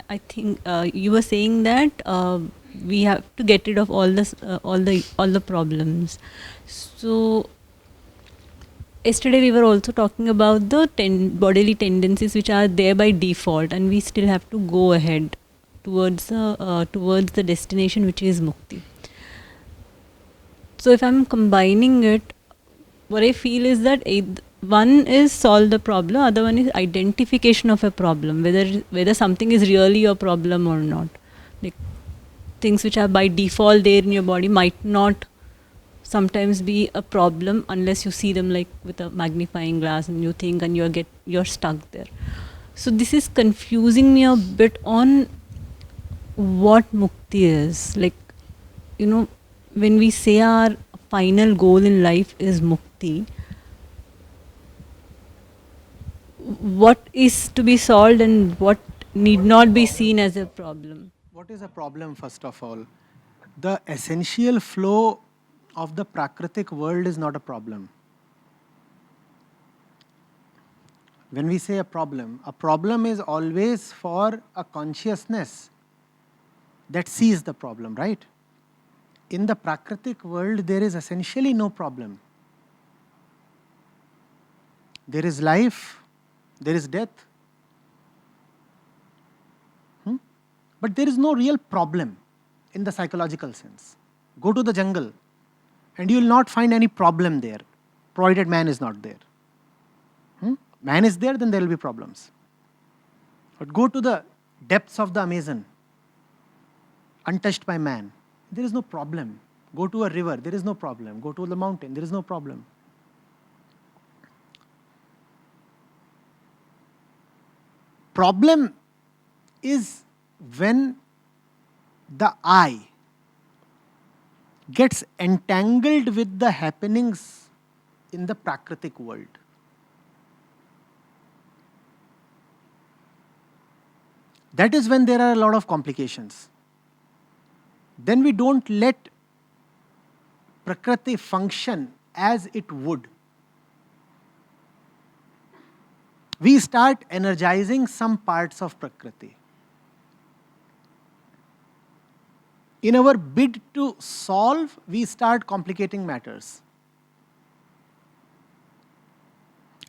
I think you were saying that we have to get rid of all this, all the problems. So yesterday we were also talking about the bodily tendencies which are there by default, and we still have to go ahead towards the destination, which is mukti. So if I'm combining it, what I feel is that one is solve the problem, other one is identification of a problem, whether something is really a problem or not. Like things which are by default there in your body might not sometimes be a problem unless you see them like with a magnifying glass and you think and you're stuck there. So this is confusing me a bit on what mukti is. Like, when we say our final goal in life is mukti, what is to be solved and what need not be seen as a problem? What is a problem, first of all? The essential flow of the Prakritic world is not a problem. When we say a problem is always for a consciousness that sees the problem, right? In the Prakritic world, there is essentially no problem. There is life, there is death, but there is no real problem in the psychological sense. Go to the jungle and you will not find any problem there, provided man is not there. Man is there, then there will be problems. But go to the depths of the Amazon, untouched by man, there is no problem. Go to a river, there is no problem. Go to the mountain, there is no problem. Problem is when the I gets entangled with the happenings in the Prakritic world. That is when there are a lot of complications. Then we don't let Prakriti function as it would. We start energizing some parts of Prakriti. In our bid to solve, we start complicating matters.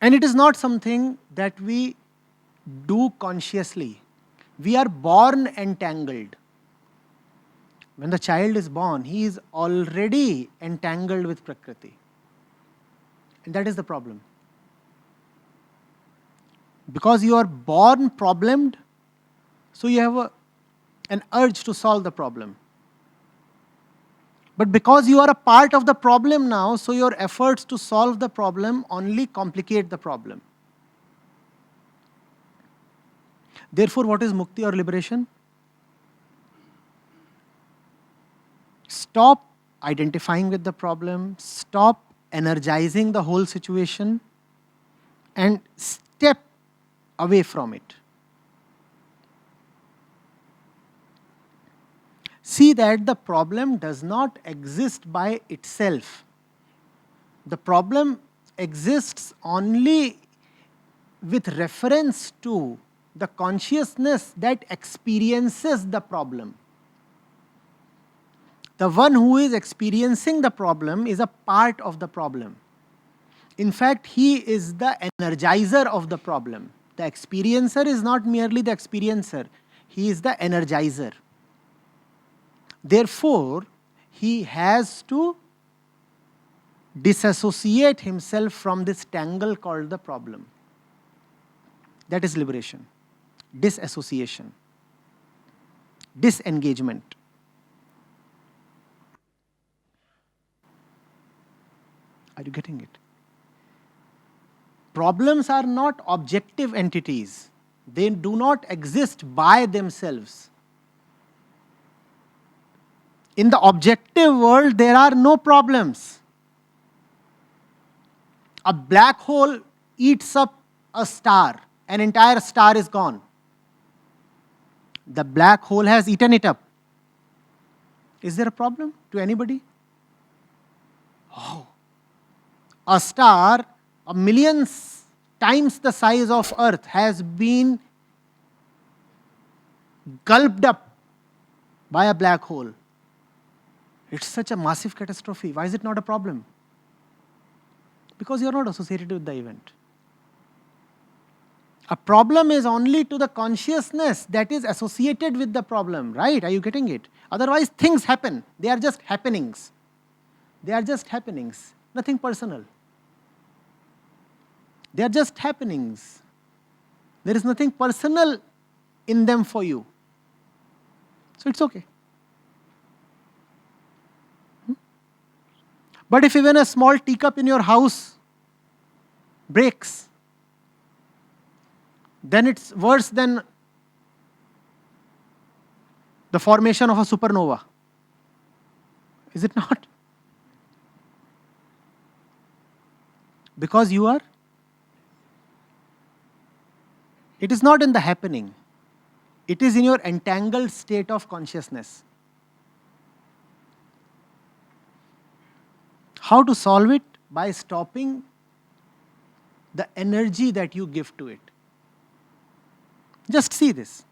And it is not something that we do consciously. We are born entangled. When the child is born, he is already entangled with Prakriti. And that is the problem. Because you are born problemed, so you have an urge to solve the problem. But because you are a part of the problem now, so your efforts to solve the problem only complicate the problem. Therefore, what is mukti or liberation? Stop identifying with the problem, stop energizing the whole situation, and step away from it. See that the problem does not exist by itself. The problem exists only with reference to the consciousness that experiences the problem. The one who is experiencing the problem is a part of the problem. In fact, he is the energizer of the problem. The experiencer is not merely the experiencer, he is the energizer. Therefore, he has to disassociate himself from this tangle called the problem. That is liberation. Disassociation. Disengagement. Are you getting it? Problems are not objective entities. They do not exist by themselves. In the objective world, there are no problems. A black hole eats up a star. An entire star is gone. The black hole has eaten it up. Is there a problem to anybody? Oh. A star, a million times the size of Earth, has been gulped up by a black hole. It's such a massive catastrophe. Why is it not a problem? Because you're not associated with the event. A problem is only to the consciousness that is associated with the problem, right? Are you getting it? Otherwise, things happen. They are just happenings. They are just happenings, nothing personal. They are just happenings. There is nothing personal in them for you. So it's okay. But if even a small teacup in your house breaks, then it's worse than the formation of a supernova. Is it not? Because you are. It is not in the happening. It is in your entangled state of consciousness. How to solve it? By stopping the energy that you give to it. Just see this.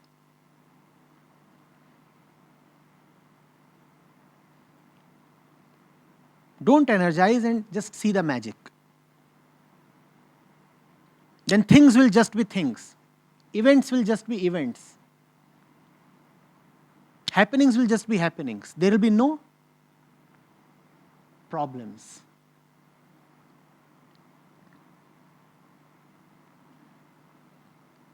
Don't energize and just see the magic. Then things will just be things. Events will just be events. Happenings will just be happenings. There will be no problems.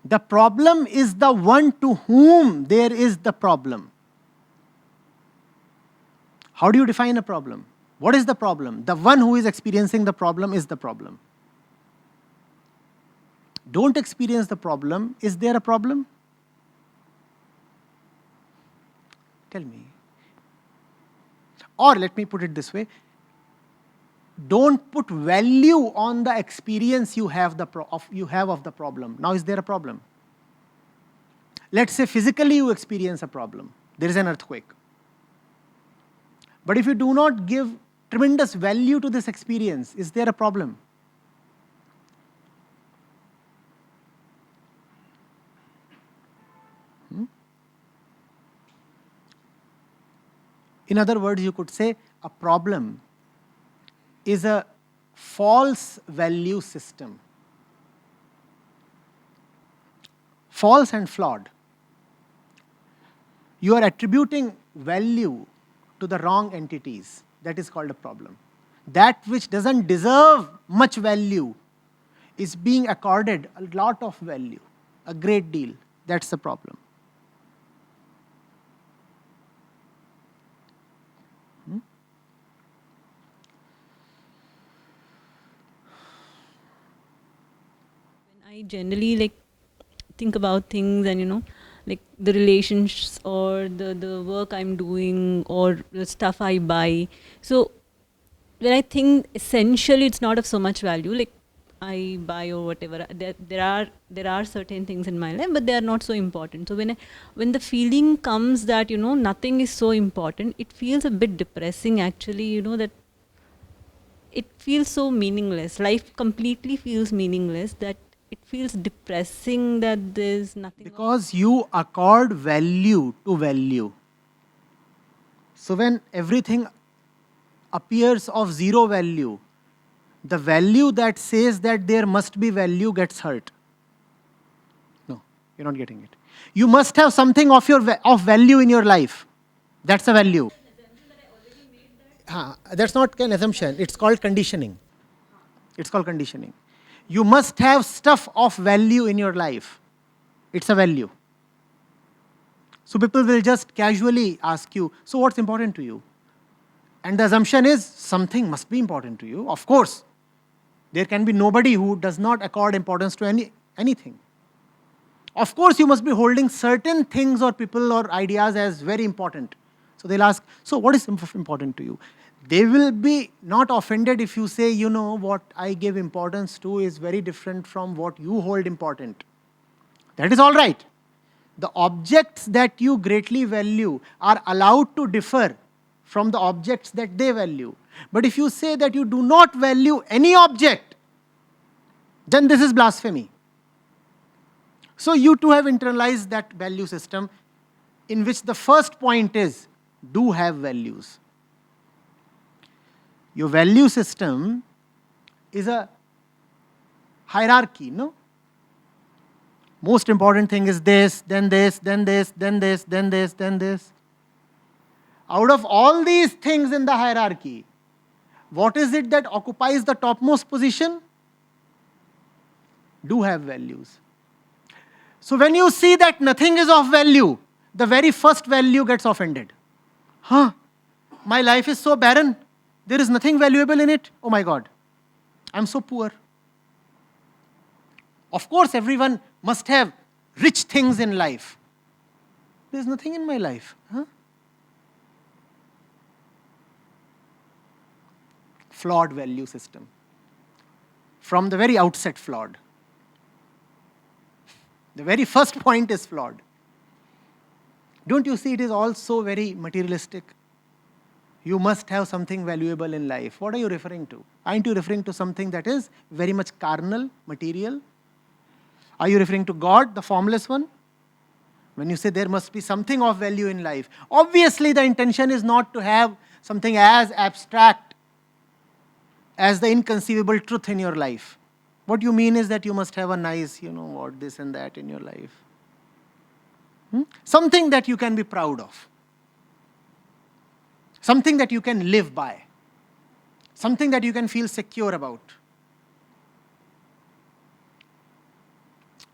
The problem is the one to whom there is the problem. How do you define a problem? What is the problem? The one who is experiencing the problem is the problem. Don't experience the problem. Is there a problem? Tell me. Or let me put it this way. Don't put value on the experience you have of the problem. Now, is there a problem? Let's say physically you experience a problem. There is an earthquake. But if you do not give tremendous value to this experience, is there a problem? In other words, you could say a problem is a false value system. False and flawed. You are attributing value to the wrong entities. That is called a problem. That which doesn't deserve much value is being accorded a lot of value, a great deal. That's the problem. I generally think about things and the relations or the work I'm doing or the stuff I buy. So when I think essentially it's not of so much value, I buy or whatever, there are certain things in my life, but they are not so important. So when the feeling comes that nothing is so important, it feels a bit depressing actually, that it feels so meaningless. Life completely feels meaningless, that it feels depressing that there's nothing. Because you accord value to value. So when everything appears of zero value, the value that says that there must be value gets hurt. No, you're not getting it. You must have something of value in your life. That's a value. That's not an assumption. It's called conditioning. It's called conditioning. You must have stuff of value in your life. It's a value. So people will just casually ask you, so what's important to you? And the assumption is something must be important to you. Of course. There can be nobody who does not accord importance to anything. Of course, you must be holding certain things or people or ideas as very important. So they'll ask, so what is important to you? They will be not offended if you say, what I give importance to is very different from what you hold important. That is all right. The objects that you greatly value are allowed to differ from the objects that they value. But if you say that you do not value any object, then this is blasphemy. So you too have internalized that value system. in which the first point is do have values. Your value system is a hierarchy, no? Most important thing is this, then this, then this, then this, then this, then this. Out of all these things in the hierarchy, what is it that occupies the topmost position? Do have values. So when you see that nothing is of value, the very first value gets offended. Huh? My life is so barren. There is nothing valuable in it. Oh my God. I'm so poor. Of course, everyone must have rich things in life. There's nothing in my life. Huh? Flawed value system. From the very outset, flawed. The very first point is flawed. Don't you see it is all so very materialistic? You must have something valuable in life. What are you referring to? Aren't you referring to something that is very much carnal, material? Are you referring to God, the formless one? When you say there must be something of value in life, obviously the intention is not to have something as abstract as the inconceivable truth in your life. What you mean is that you must have a nice, what, this and that in your life. Something that you can be proud of. Something that you can live by. Something that you can feel secure about.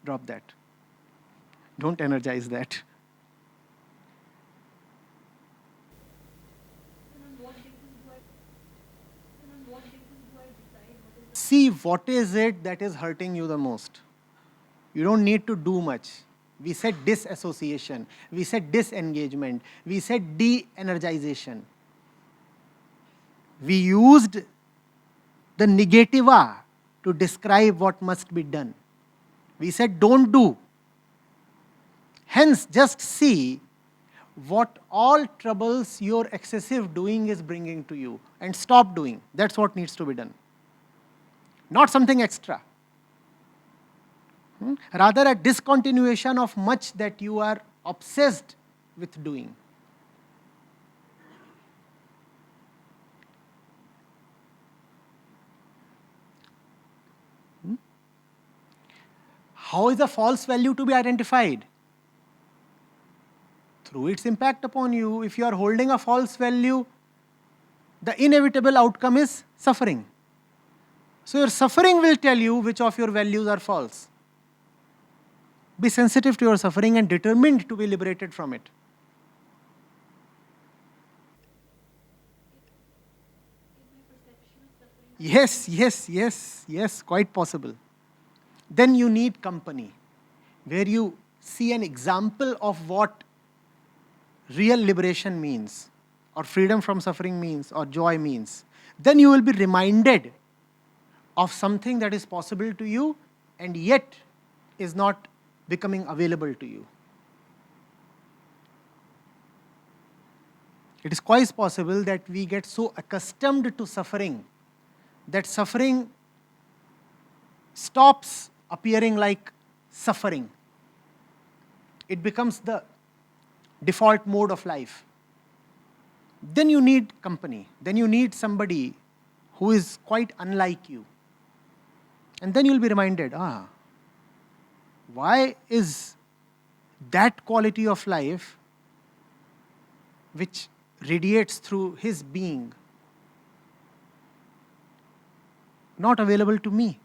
Drop that. Don't energize that. See what is it that is hurting you the most. You don't need to do much. We said disassociation. We said disengagement. We said de-energization. We used the negativa to describe what must be done. We said don't do. Hence, just see what all troubles your excessive doing is bringing to you and stop doing. That's what needs to be done. Not something extra. Rather, a discontinuation of much that you are obsessed with doing. How is a false value to be identified? Through its impact upon you. If you are holding a false value, the inevitable outcome is suffering. So your suffering will tell you which of your values are false. Be sensitive to your suffering and determined to be liberated from it. Yes, quite possible. Then you need company, where you see an example of what real liberation means, or freedom from suffering means, or joy means. Then you will be reminded of something that is possible to you and yet is not becoming available to you. It is quite possible that we get so accustomed to suffering that suffering stops appearing like suffering. It becomes the default mode of life. Then you need company. Then you need somebody who is quite unlike you. And then you'll be reminded, why is that quality of life which radiates through his being not available to me?